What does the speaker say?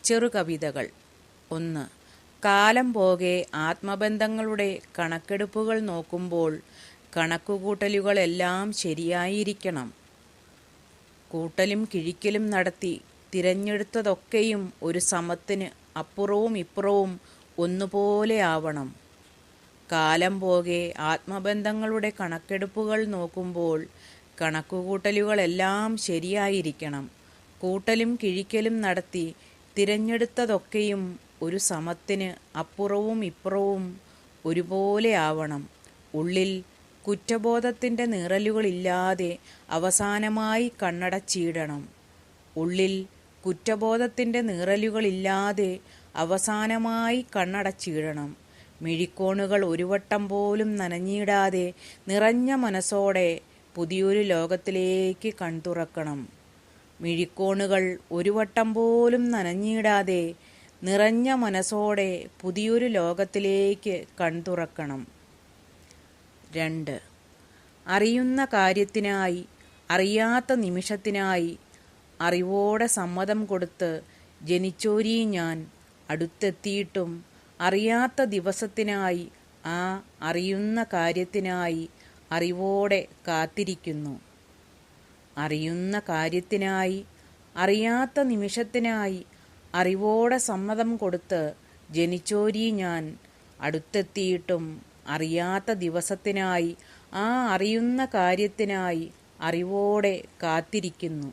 ചെറുകവിതകൾ. 1. കാലം പോകെ ആത്മബന്ധങ്ങളുടെ കണക്കെടുപ്പുകൾ നോക്കുമ്പോൾ കണക്കുകൂട്ടലുകളെല്ലാം ശരിയായിരിക്കണം. കൂട്ടലും കിഴിക്കലും നടത്തി തിരഞ്ഞെടുത്തതൊക്കെയും ഒരു സമത്തിന് അപ്പുറവും ഇപ്പുറവും ഒന്നുപോലെ ആവണം. കാലം പോകെ ആത്മബന്ധങ്ങളുടെ കണക്കെടുപ്പുകൾ നോക്കുമ്പോൾ കണക്കുകൂട്ടലുകളെല്ലാം ശരിയായിരിക്കണം. കൂട്ടലും കിഴിക്കലും നടത്തി തിരഞ്ഞെടുത്തതൊക്കെയും ഒരു സമത്തിന് അപ്പുറവും ഇപ്പുറവും ഒരുപോലെ ആവണം. ഉള്ളിൽ കുറ്റബോധത്തിൻ്റെ നീറലുകളില്ലാതെ അവസാനമായി കണ്ണടച്ചിടണം. ഉള്ളിൽ കുറ്റബോധത്തിൻ്റെ നീറലുകളില്ലാതെ അവസാനമായി കണ്ണടച്ചിടണം. മിഴിക്കോണുകൾ ഒരു വട്ടം പോലും നനഞ്ഞിടാതെ നിറഞ്ഞ മനസ്സോടെ പുതിയൊരു ലോകത്തിലേക്ക് കൺതുറക്കണം. മിഴിക്കോണുകൾ ഒരു വട്ടം പോലും നനഞ്ഞിടാതെ നിറഞ്ഞ മനസ്സോടെ പുതിയൊരു ലോകത്തിലേക്ക് കൺതുറക്കണം. 2. അറിയുന്ന കാര്യത്തിനായി അറിയാത്ത നിമിഷത്തിനായി അറിവോടെ സമ്മതം കൊടുത്ത് ജനിച്ചോരീ ഞാൻ അടുത്തെത്തിയിട്ടും അറിയാത്ത ദിവസത്തിനായി ആ അറിയുന്ന കാര്യത്തിനായി അറിവോടെ കാത്തിരിക്കുന്നു. അറിയുന്ന കാര്യത്തിനായി അറിയാത്ത നിമിഷത്തിനായി അറിവോടെ സമ്മതം കൊടുത്ത് ജനിച്ചോരീ ഞാൻ അടുത്തെത്തിയിട്ടും അറിയാത്ത ദിവസത്തിനായി ആ അറിയുന്ന കാര്യത്തിനായി അറിവോടെ കാത്തിരിക്കുന്നു.